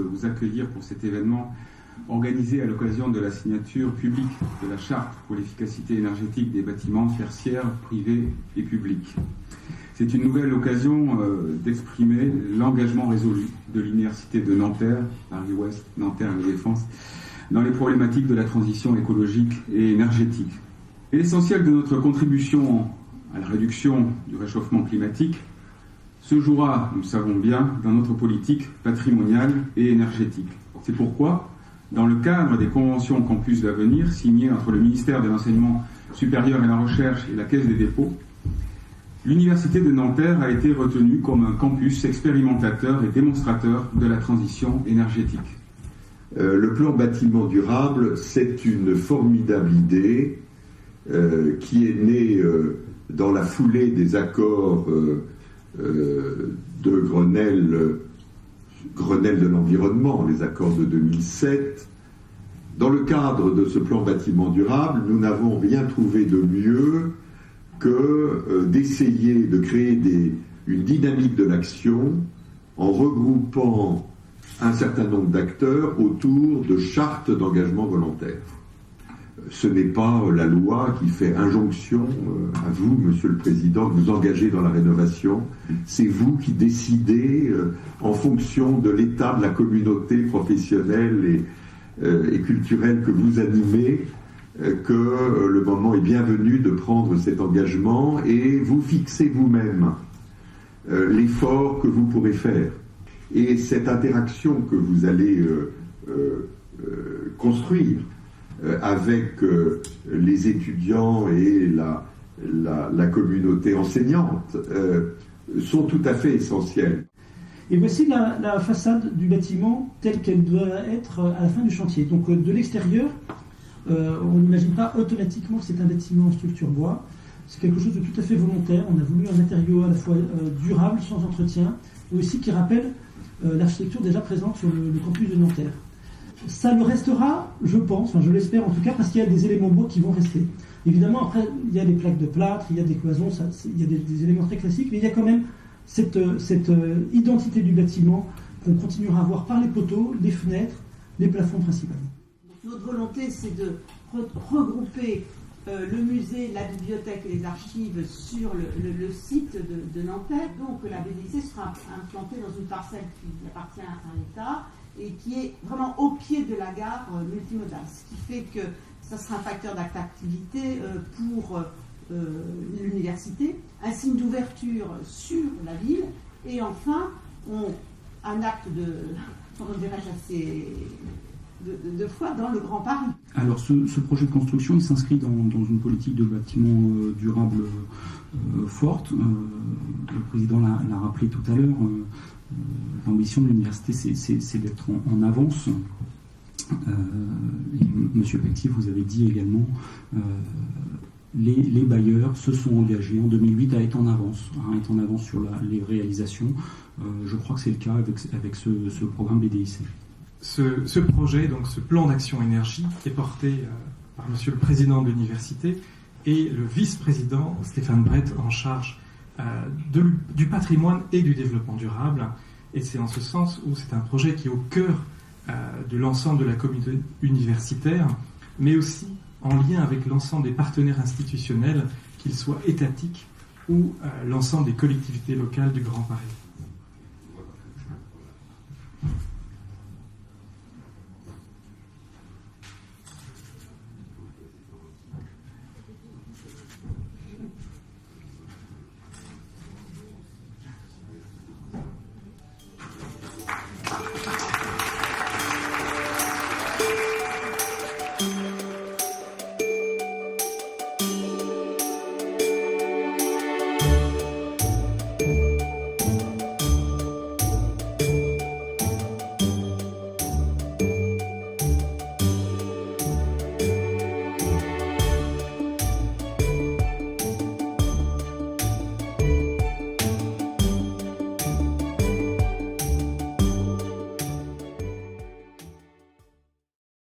vous accueillir pour cet événement organisé à l'occasion de la signature publique de la Charte pour l'efficacité énergétique des bâtiments tertiaires, privés et publics. C'est une nouvelle occasion d'exprimer l'engagement résolu de l'Université de Nanterre, Paris-Ouest, Nanterre et La Défense, dans les problématiques de la transition écologique et énergétique. Et l'essentiel de notre contribution à la réduction du réchauffement climatique se jouera, nous le savons bien, dans notre politique patrimoniale et énergétique. C'est pourquoi, dans le cadre des conventions Campus d'Avenir signées entre le ministère de l'Enseignement supérieur et la Recherche et la Caisse des dépôts, l'Université de Nanterre a été retenue comme un campus expérimentateur et démonstrateur de la transition énergétique. Le plan bâtiment durable, c'est une formidable idée qui est née dans la foulée des accords de Grenelle de l'environnement, les accords de 2007. Dans le cadre de ce plan bâtiment durable, nous n'avons rien trouvé de mieux que d'essayer de créer une dynamique de l'action en regroupant un certain nombre d'acteurs autour de chartes d'engagement volontaire. Ce n'est pas la loi qui fait injonction à vous, Monsieur le Président, de vous engager dans la rénovation. C'est vous qui décidez, en fonction de l'état de la communauté professionnelle et culturelle que vous animez, que le moment est bienvenu de prendre cet engagement et vous fixez vous-même l'effort que vous pourrez faire. Et cette interaction que vous allez construire avec les étudiants et la communauté enseignante sont tout à fait essentielles. Et voici la façade du bâtiment telle qu'elle doit être à la fin du chantier. Donc de l'extérieur, on n'imagine pas automatiquement que c'est un bâtiment en structure bois. C'est quelque chose de tout à fait volontaire. On a voulu un matériau à la fois durable, sans entretien, et aussi qui rappelle l'architecture déjà présente sur le campus de Nanterre. Ça le restera, je pense, je l'espère en tout cas, parce qu'il y a des éléments bois qui vont rester. Évidemment, après, il y a des plaques de plâtre, il y a des cloisons, il y a des éléments très classiques, mais il y a quand même cette identité du bâtiment qu'on continuera à voir par les poteaux, les fenêtres, les plafonds principalement. Notre volonté, c'est de regrouper le musée, la bibliothèque et les archives sur le site de Nanterre. Donc la BDIC sera implantée dans une parcelle qui appartient à l'État et qui est vraiment au pied de la gare multimodale. Ce qui fait que ça sera un facteur d'attractivité pour l'université, un signe d'ouverture sur la ville et enfin un acte de foi dans le Grand Paris. Alors ce projet de construction, il s'inscrit dans une politique de bâtiment durable forte. Le président l'a rappelé tout à l'heure. L'ambition de l'université, c'est d'être en avance. Monsieur Pectier, vous avez dit également, les bailleurs se sont engagés en 2008 à être en avance, sur les réalisations. Je crois que c'est le cas avec ce programme BDIC. Ce projet, donc ce plan d'action énergie, est porté par Monsieur le Président de l'Université et le vice-président Stéphane Brett en charge du patrimoine et du développement durable. Et c'est en ce sens où c'est un projet qui est au cœur de l'ensemble de la communauté universitaire, mais aussi en lien avec l'ensemble des partenaires institutionnels, qu'ils soient étatiques ou l'ensemble des collectivités locales du Grand Paris.